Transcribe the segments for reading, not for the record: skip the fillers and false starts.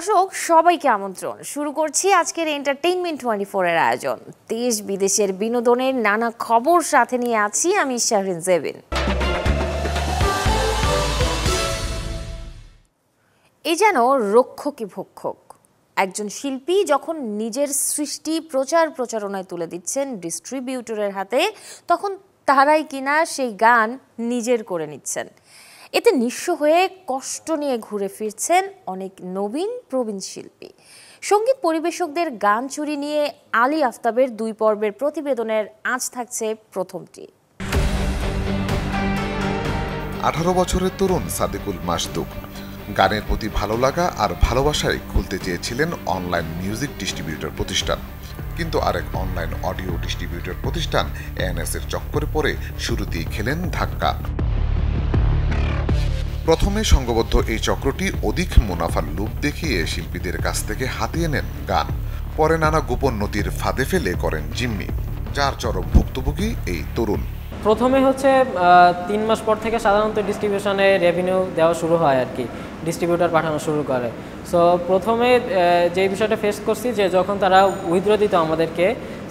দর্শক সবাইকে আমন্ত্রণ শুরু করছি আজকের এন্টারটেইনমেন্ট 24 এর আয়োজন। দেশ বিদেশের বিনোদনের নানা খবর সাথে নিয়ে আছি আমি শাহরিন জেবিন। এই যেন রক্ষকই ভক্ষক। একজন শিল্পী যখন নিজের সৃষ্টি প্রচারণায় তুলে দিচ্ছেন ডিস্ট্রিবিউটরের হাতে, তখন তারাই কিনা সেই গান নিজের করে নিচ্ছেন। এতে নিঃস্ব হয়ে কষ্ট নিয়ে ঘুরে ফিরছেন অনেক নবীন প্রবীণ শিল্পী। সঙ্গীত পরিবেশকদের গান চুরি নিয়ে আলী আফতাবের 2 পর্বের প্রতিবেদনের আজ থাকছে প্রথমটি। 18 বছরের তরুণ সাদিকুল মাসদুক গানের প্রতি ভালো লাগা আর ভালোবাসায় খুলতে চেয়েছিলেন অনলাইন মিউজিক ডিস্ট্রিবিউটর প্রতিষ্ঠান, কিন্তু আরেক অনলাইন অডিও ডিস্ট্রিবিউটর প্রতিষ্ঠান এএনএস এর চক্করে পড়ে শুরুতেই খেলেন ধাক্কা। প্রথমে সংঘবদ্ধ এই চক্রটি অধিক মুনাফার লোভ দেখিয়ে শিল্পীদের কাছ থেকে হাতিয়ে নেন গান, পরে নানা গোপন নথির ফাঁদে ফেলে করেন জিম্মি, যার চরম ভুক্তভোগী এই তরুণ। প্রথমে হচ্ছে 3 মাস পর থেকে সাধারণত ডিস্ট্রিবিউশনে রেভিনিউ দেওয়া শুরু হয় আর কি, ডিস্ট্রিবিউটর পাঠানো শুরু করে। সো প্রথমে যে বিষয়টা ফেস করছি যে যখন তারা উইথড্র দিত আমাদেরকে,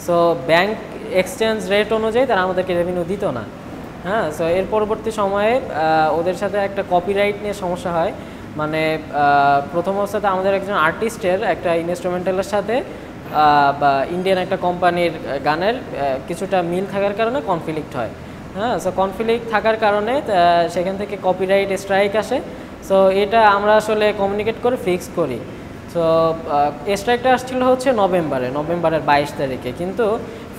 সো ব্যাংক এক্সচেঞ্জ রেট অনুযায়ী তারা আমাদেরকে রেভিনিউ দিত না। হ্যাঁ, সো এর পরবর্তী সময়ে ওদের সাথে একটা কপিরাইট নিয়ে সমস্যা হয়। মানে প্রথম অবস্থাতে আমাদের একজন আর্টিস্টের একটা ইনস্ট্রুমেন্টালের সাথে বা ইন্ডিয়ান একটা কোম্পানির গানের কিছুটা মিল থাকার কারণে কনফ্লিক্ট হয়। হ্যাঁ, সো কনফ্লিক্ট থাকার কারণে সেখান থেকে কপিরাইট স্ট্রাইক আসে। সো এটা আমরা আসলে কমিউনিকেট করে ফিক্স করি। সো স্ট্রাইকটা আসছিল হচ্ছে নভেম্বরের 22 তারিখে, কিন্তু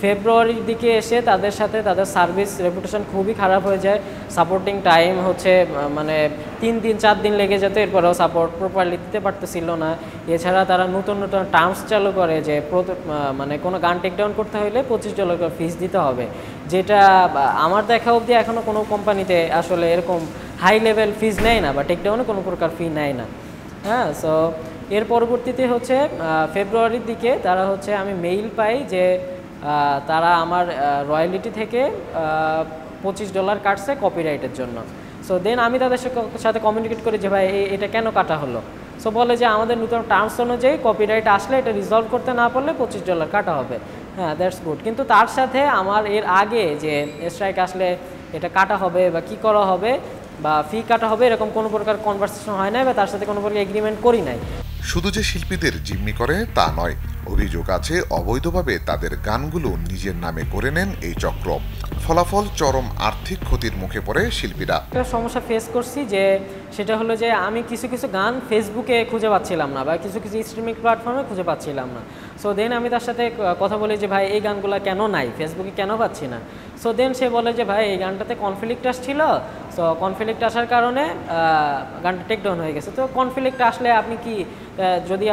ফেব্রুয়ারির দিকে এসে তাদের সাথে তাদের সার্ভিস রেপুটেশন খুবই খারাপ হয়ে যায়। সাপোর্টিং টাইম হচ্ছে মানে 3-4 দিন লেগে যেত, এরপরেও সাপোর্ট প্রপারলি দিতে পারতেছিল না। এছাড়া তারা নতুন টার্মস চালু করে যে মানে কোনো গান টেকডাউন করতে হলে $25 করে ফিস দিতে হবে, যেটা আমার দেখা অবধি এখনও কোনো কোম্পানিতে আসলে এরকম হাই লেভেল ফিস নেয় না বা টেকডাউনে কোনো প্রকার ফি নেয় না। হ্যাঁ, সো এর পরবর্তীতে হচ্ছে ফেব্রুয়ারির দিকে তারা হচ্ছে আমি মেইল পাই যে তারা আমার রয়্যালিটি থেকে $25 কাটছে কপিরাইটের জন্য। সো দেন আমি তাদের সাথে কমিউনিকেট করি যে ভাই এটা কেন কাটা হলো। সো বলে যে আমাদের নতুন টার্মস অনুযায়ী কপিরাইট আসলে এটা রিজলভ করতে না পারলে $25 কাটা হবে। হ্যাঁ, দ্যাটস গুড, কিন্তু তার সাথে আমার এর আগে যে স্ট্রাইক আসলে এটা কাটা হবে বা কী করা হবে বা ফি কাটা হবে এরকম কোনো প্রকার কনভারসেশন হয় নাই বা তার সাথে কোনো প্রকার এগ্রিমেন্ট করি নাই। শুধু যে শিল্পীদের জিম্মি করে তা নয়, অভিযোগ আছে অবৈধভাবে তাদের গানগুলো নিজের নামে করে নেন এই চক্র। ফলাফল চরম আর্থিক ক্ষতির মুখে পড়ে শিল্পীরা। একটা সমস্যা ফেস করছি যে সেটা হলো যে আমি কিছু গান ফেসবুকে খুঁজে পাচ্ছিলাম না বা কিছু স্ট্রিমিং প্ল্যাটফর্মে খুঁজে পাচ্ছিলাম না। সো দেন আমি তার সাথে কথা বলি যে ভাই এই গানগুলো কেন নাই, ফেসবুকে কেন পাচ্ছি না। সো দেন সে বলে যে ভাই এই গানটাতে কনফ্লিক্ট আসছিল, সো কনফ্লিক্ট আসার কারণে গানটা টেকডাউন হয়ে গেছে। তো কনফ্লিক্ট আসলে আপনি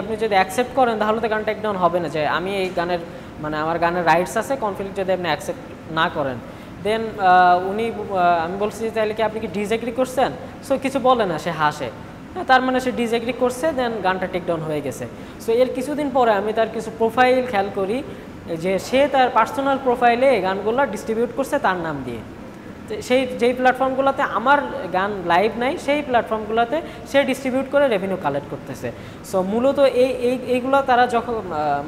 আপনি যদি অ্যাকসেপ্ট করেন তাহলে তো গান টেকডাউন হবে না, যে আমি এই গানের মানে আমার গানের রাইটস আছে, কনফ্লিক্ট যদি আপনি অ্যাকসেপ্ট না করেন। দেন আমি বলছি যে তাহলে কি আপনি কি ডিসএগ্রি করছেন? সো কিছু বলে না, সে হাসে, তার মানে সে ডিসএগ্রি করছে, দেন গানটা টেকডাউন হয়ে গেছে। সো এর কিছুদিন পরে আমি তার কিছু প্রোফাইল খেয়াল করি যে সে তার পার্সোনাল প্রোফাইলে গানগুলো ডিস্ট্রিবিউট করছে তার নাম দিয়ে। যেই প্ল্যাটফর্মগুলোতে আমার গান লাইভ নাই সেই প্ল্যাটফর্মগুলোতে সে ডিস্ট্রিবিউট করে রেভিনিউ কালেক্ট করতেছে। সো মূলত এইগুলো তারা যখন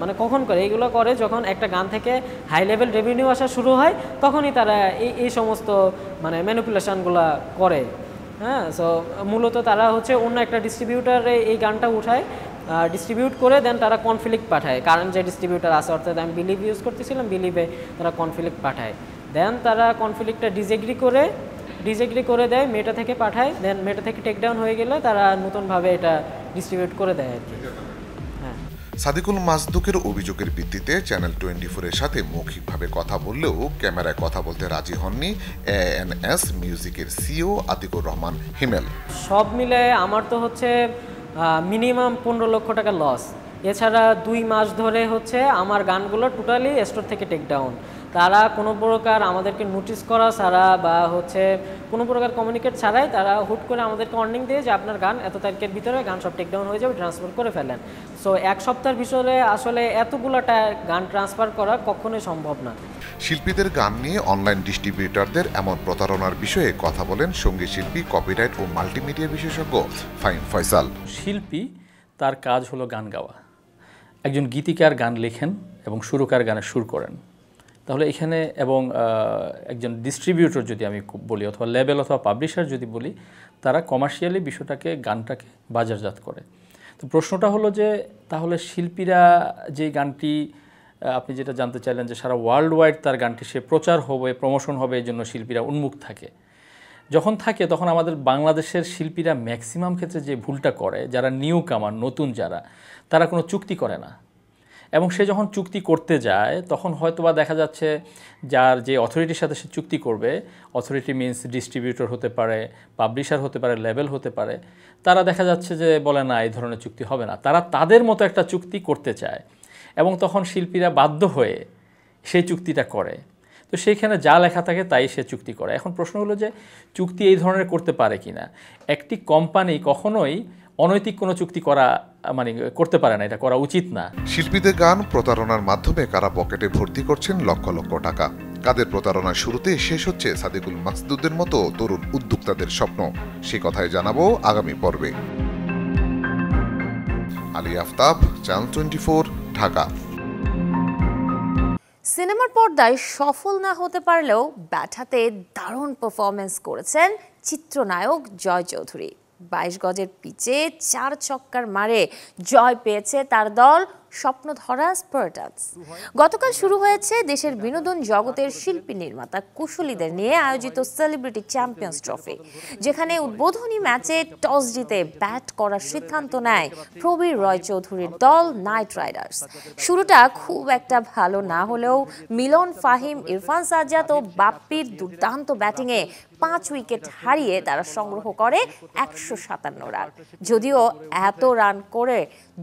মানে কখন করে, এইগুলো করে যখন একটা গান থেকে হাই লেভেল রেভিনিউ আসা শুরু হয়, তখনই তারা এই সমস্ত মানে ম্যানিপুলেশনগুলো করে। হ্যাঁ, সো মূলত তারা হচ্ছে অন্য একটা ডিস্ট্রিবিউটারে এই গানটা উঠায়, ডিস্ট্রিবিউট করে দেন তারা কনফ্লিক্ট পাঠায়। কারেন্ট যে ডিস্ট্রিবিউটার আছে, অর্থাৎ আমি বিলিভ ইউজ করতেছিলাম, বিলিভে তারা কনফ্লিক্ট পাঠায়। দেন তারা কনফ্লিক্টটা ডিসএগ্রি করে দেয়, মেটা থেকে পাঠায়। দেন মেটা থেকে টেকডাউন হয়ে গেলে তারা নতুনভাবে এটা ডিস্ট্রিবিউট করে দেয় আর কি। হ্যাঁ, সাদিকুল মাসদুকের অভিযোগের ভিত্তিতে চ্যানেল 24 এর সাথে মৌখিকভাবে কথা বললেও ক্যামেরায় কথা বলতে রাজি হননি এএনএস মিউজিকের সিও আতিকুর রহমান হিমেল। সব মিলে আমার তো হচ্ছে মিনিমাম $15 লক্ষ লস। এছাড়া 2 মাস ধরে হচ্ছে আমার গানগুলো টোটালি স্টোর থেকে টেকডাউন। তারা কোনো প্রকার আমাদেরকে নোটিশ করা ছাড়া বা হচ্ছে কোনো প্রকার কমিউনিকেট ছাড়াই তারা হুট করে আমাদেরকে ওয়ার্নিং দিয়ে যে আপনার গান এত তারিখের ভিতরে গান সব টেকডাউন হয়ে যাবে, ট্রান্সফার করে ফেলেন। সো 1 সপ্তাহের ভিতরে আসলে এতগুলোটা গান ট্রান্সফার করা কখনোই সম্ভব না। শিল্পীদের গান নিয়ে অনলাইন ডিস্ট্রিবিউটরদের এমন প্রতারণার বিষয়ে কথা বলেন সঙ্গীত শিল্পী, কপিরাইট ও মাল্টিমিডিয়া বিশেষজ্ঞ ফাহিম ফয়সাল। শিল্পী তার কাজ হলো গান গাওয়া। একজন গীতিকার গান লেখেন এবং সুরকার গানের সুর করেন, তাহলে এখানে এবং একজন ডিস্ট্রিবিউটর যদি আমি বলি অথবা লেবেল অথবা পাবলিশার যদি বলি, তারা কমার্শিয়ালি বিষয়টাকে গানটাকে বাজারজাত করে। তো প্রশ্নটা হলো যে তাহলে শিল্পীরা যে গানটি আপনি যেটা জানতে চাইলেন যে সারা ওয়ার্ল্ড ওয়াইড তার গানটি সে প্রচার হবে, প্রমোশন হবে, এই জন্য শিল্পীরা উন্মুখ থাকে। যখন থাকে তখন আমাদের বাংলাদেশের শিল্পীরা ম্যাক্সিমাম ক্ষেত্রে যে ভুলটা করে, যারা নিউ কামার নতুন যারা, তারা কোনো চুক্তি করে না। এবং সে যখন চুক্তি করতে যায় তখন হয়তোবা দেখা যাচ্ছে যার যে অথরিটির সাথে সে চুক্তি করবে, অথরিটি মিনস ডিস্ট্রিবিউটর হতে পারে, পাবলিশার হতে পারে, লেবেল হতে পারে, তারা দেখা যাচ্ছে যে বলে না এই ধরনের চুক্তি হবে না, তারা তাদের মতো একটা চুক্তি করতে চায় এবং তখন শিল্পীরা বাধ্য হয়ে সেই চুক্তিটা করে। তো সেইখানে যা লেখা থাকে তাই সে চুক্তি করে। এখন প্রশ্ন হলো যে চুক্তি এই ধরনের করতে পারে কিনা। একটি কোম্পানি কখনোই অনৈতিক কোনো চুক্তি করা করতে পারে না, এটা করা উচিত না। শিল্পীদের গান প্রতারণার মাধ্যমে কারা পকেটে ভর্তি করছেন লক্ষ লক্ষ টাকা। কাদের প্রতারণার শুরুতে শেষ হচ্ছে সাদেকুল মাসদুদের মতো তরুণ উদ্যোক্তাদের স্বপ্ন, সে কথাই জানাবো আগামী পর্বে। আলী আফতাব, চ্যানেল 24, ঢাকা। সিনেমার পর্দায় সফল না হতে পারলেও ব্যাটাতে দারুণ পারফরমেন্স করেছেন চিত্রনায়ক জয় চৌধুরী। 22 গজের পিচে 4 ছক্কার মারে জয় পেয়েছে তার দল স্বপ্নধরা স্পার্টানস। গতকাল শুরু হয়েছে দেশের বিনোদন জগতের শিল্পী নির্মাতা কুশলীদের নিয়ে আয়োজিত সেলিব্রিটি চ্যাম্পিয়ন্স ট্রফি, যেখানে উদ্বোধনী ম্যাচে টস জিতে ব্যাট করার সিদ্ধান্ত নেয় প্রবীর রয় চৌধুরীর দল নাইট রাইডার্স। শুরুটা খুব একটা ভালো না হলেও মিলন ফাহিম, ইরফান সাজ্জাদ ও বাপ্পির দুর্দান্ত ব্যাটিংয়ে 5 উইকেট হারিয়ে তারা সংগ্রহ করে 157 রান। যদিও এত রান করে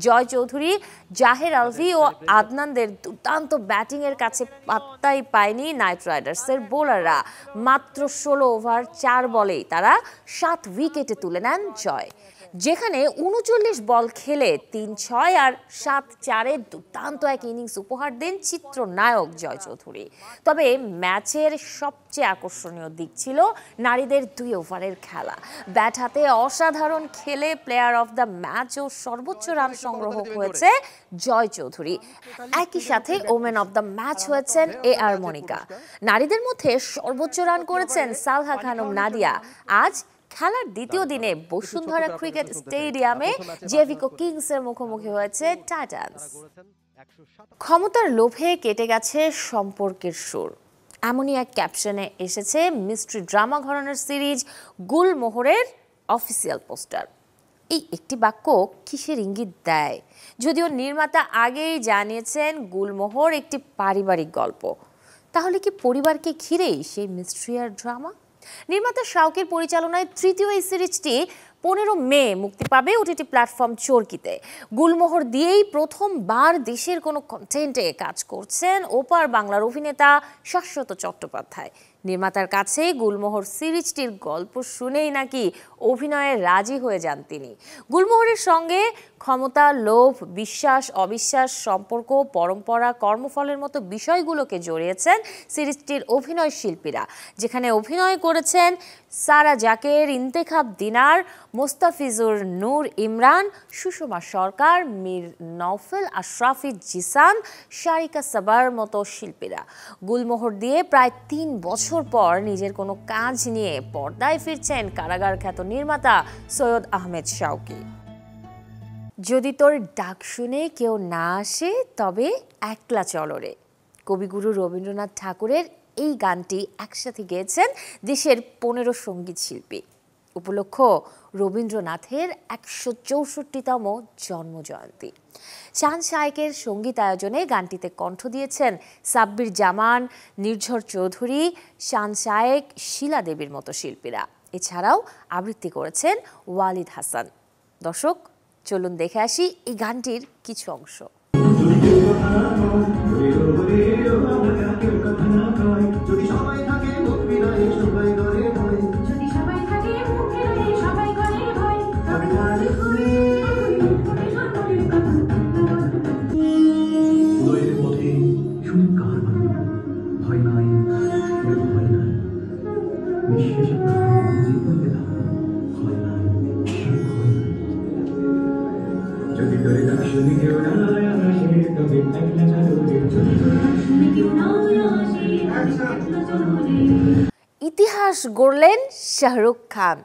জয় চৌধুরী, জাহের আলভি ও আদনানদের দুর্দান্ত ব্যাটিংয়ের কাছে পাত্তাই পায়নি নাইট রাইডার্সের বোলাররা। মাত্র 16 ওভার 4 বলেই তারা 7 উইকেটে তুলে নেন জয়, যেখানে 39 বল খেলে 3-6 আর 7-4-এর দুর্দান্ত এক ইনিংস উপহার দেন চিত্রনায়ক জয় চৌধুরী। তবে ম্যাচের সবচেয়ে আকর্ষণীয় দিক ছিল নারীদের 2 ওভারের খেলা। ব্যাট হাতে অসাধারণ খেলে প্লেয়ার অফ দ্য ম্যাচ ও সর্বোচ্চ রান সংগ্রহ হয়েছে জয় চৌধুরী। একই সাথে ওমেন অফ দ্য ম্যাচ হয়েছেন AR মনিকা। নারীদের মধ্যে সর্বোচ্চ রান করেছেন সালহা খানম নাদিয়া। আজ খেলার দ্বিতীয় দিনে বসুন্ধরা ক্রিকেট স্টেডিয়ামে জেভিকো কিংসের মুখোমুখি হয়েছে টাইটান্স। ক্ষমতার লোভে কেটে গেছে সম্পর্কের সুর, এমনই এক ক্যাপশনে এসেছে মিস্ট্রি ড্রামা ঘরানার সিরিজ গুলমোহরের অফিসিয়াল পোস্টার। এই একটি বাক্য কিসের ইঙ্গিত দেয়? যদিও নির্মাতা আগেই জানিয়েছেন গুলমোহর একটি পারিবারিক গল্প, তাহলে কি পরিবারকে ঘিরেই সেই মিস্ট্রি আর ড্রামা? নির্মাতা শাওকের পরিচালনায় তৃতীয় এই সিরিজটি 15 মে মুক্তি পাবে OTT প্ল্যাটফর্ম চরকিতে। গুলমোহর দিয়েই প্রথমবার দেশের কোনো কন্টেন্টে কাজ করছেন ওপার বাংলার অভিনেতা শাশ্বত চট্টোপাধ্যায়। নির্মাতার কাছে গুলমোহর সিরিজটির গল্প শুনেই নাকি অভিনয়ে রাজি হয়ে যান তিনি। গুলমোহরের সঙ্গে ক্ষমতা, লোভ, বিশ্বাস, অবিশ্বাস, সম্পর্ক, পরম্পরা, কর্মফলের মতো বিষয়গুলোকে জড়িয়েছেন সিরিজটির অভিনয় শিল্পীরা, যেখানে অভিনয় করেছেন সারা জাকের, ইন্তেখাব দিনার, মোস্তাফিজুর নূর ইমরান, সুষমা সরকার, মীর নওফেল, আশরাফি জিসান, শারিকা সাবার মতো শিল্পীরা। গুলমোহর দিয়ে প্রায় 3 বছর পর নিজের কোনো কাজ নিয়ে পর্দায় ফিরছেন কারাগার খ্যাত নির্মাতা সৈয়দ আহমেদ শাওকি। যদি তোর ডাক শুনে কেউ না আসে তবে একলা চলরে, কবিগুরু রবীন্দ্রনাথ ঠাকুরের এই গানটি একসাথে গেয়েছেন দেশের 15 সঙ্গীত শিল্পী। উপলক্ষ রবীন্দ্রনাথের 164তম জন্মজয়ন্তী। শান শায়েকের সঙ্গীত আয়োজনে গানটিতে কণ্ঠ দিয়েছেন সাব্বির জামান, নির্ঝর চৌধুরী, শান শায়েক, শিলা দেবীর মতো শিল্পীরা। এছাড়াও আবৃত্তি করেছেন ওয়ালিদ হাসান। দর্শক, চলুন দেখে আসি এই গানটির কিছু অংশ। যদি ইতিহাস গড়লেন শাহরুখ খান।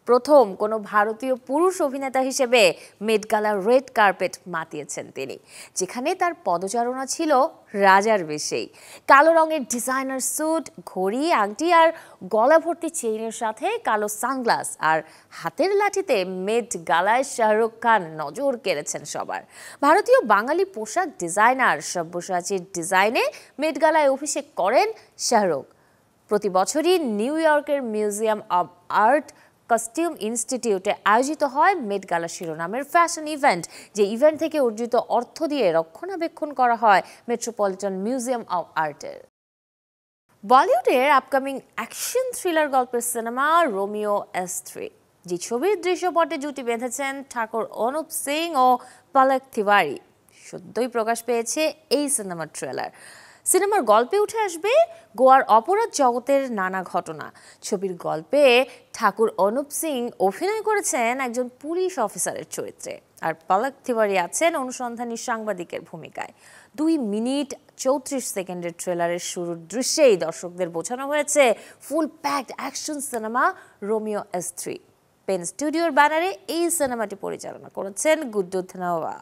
প্রথম কোনো ভারতীয় পুরুষ অভিনেতা হিসেবে মেট গালার রেড কার্পেট মাতিয়েছেন তিনি, যেখানে তার পদচারণা ছিল রাজার বেশেই। কালো রঙের ডিজাইনার স্যুট, ঘড়ি, আংটি আর গলা ভর্তি চেইনের সাথে কালো সানগ্লাস আর হাতের লাঠিতে মেট গালায় শাহরুখ খান নজর কেড়েছেন সবার। ভারতীয় বাঙালি পোশাক ডিজাইনার সব্যসাচীর ডিজাইনে মেট গালায় অভিষেক করেন শাহরুখ। প্রতি বছরই নিউ ইয়র্কের মিউজিয়াম অব আর্ট কস্টিউম ইনস্টিটিউটে আয়োজিত হয় মেট গালা শিরোনামের ফ্যাশন ইভেন্ট, যে ইভেন্ট থেকে অর্জিত অর্থ দিয়ে রক্ষণাবেক্ষণ করা হয় মেট্রোপলিটন মিউজিয়াম অব আর্টের। বলিউডের আপকামিং অ্যাকশন থ্রিলার গল্পের সিনেমা রোমিও S3, যে ছবির দৃশ্যপটে জুটি বেঁধেছেন ঠাকুর অনুপ সিং ও পলক তিওয়ারি। সদ্যই প্রকাশ পেয়েছে এই সিনেমার ট্রেলার। সিনেমার গল্পে উঠে আসবে গোয়ার অপরাধ জগতের নানা ঘটনা। ছবির গল্পে ঠাকুর অনুপ সিং অভিনয় করেছেন একজন পুলিশ অফিসারের চরিত্রে, আর পলক তিওয়ারি আছেন অনুসন্ধানী সাংবাদিকের ভূমিকায়। 2 মিনিট 34 সেকেন্ডের ট্রেলারের শুরুর দৃশ্যেই দর্শকদের বোঝানো হয়েছে full packed action cinema Romeo S3। Pen স্টুডিওর ব্যানারে এই সিনেমাটি পরিচালনা করেছেন গুড্ডু ধানোয়া।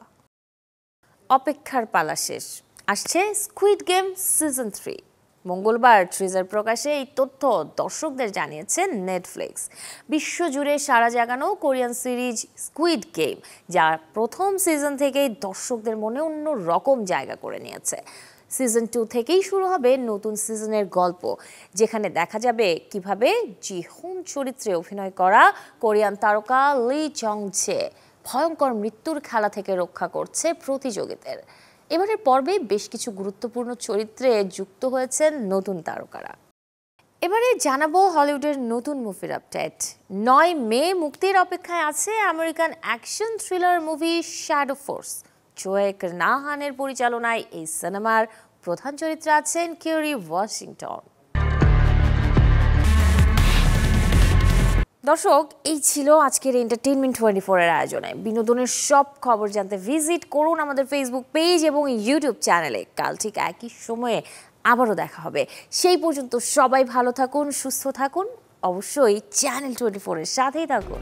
অপেক্ষার পালা শেষ, আসছে স্কুইড গেম সিজন 3। মঙ্গলবার ট্রিজার প্রকাশে এই তথ্য দর্শকদের জানিয়েছেন নেটফ্লিক্স। বিশ্বজুড়ে সাড়া জাগানো কোরিয়ান সিরিজ স্কুইড গেম, যা প্রথম সিজন থেকেই দর্শকদের মনে অন্য রকম জায়গা করে নিয়েছে। সিজন 2 থেকেই শুরু হবে নতুন সিজনের গল্প, যেখানে দেখা যাবে কিভাবে জি হোন চরিত্রে অভিনয় করা কোরিয়ান তারকা লি চং চে ভয়ঙ্কর মৃত্যুর খেলা থেকে রক্ষা করছে প্রতিযোগীদের। এবারের পর্বে বেশ কিছু গুরুত্বপূর্ণ চরিত্রে যুক্ত হয়েছেন নতুন তারকারা। এবারে জানাবো হলিউডের নতুন মুভির আপডেট। 9 মে মুক্তির অপেক্ষায় আছে American action thriller movie Shadow Force. Joe কারনাহানের পরিচালনায় এই সিনেমার প্রধান চরিত্রে আছেন কেরি ওয়াশিংটন। দর্শক, এই ছিল আজকের এন্টারটেইনমেন্ট 24 এর আয়োজনে। বিনোদনের সব খবর জানতে ভিজিট করুন আমাদের ফেসবুক পেজ এবং ইউটিউব চ্যানেলে। কাল ঠিক একই সময়ে আবারও দেখা হবে। সেই পর্যন্ত সবাই ভালো থাকুন, সুস্থ থাকুন, অবশ্যই চ্যানেল 24 এর সাথেই থাকুন।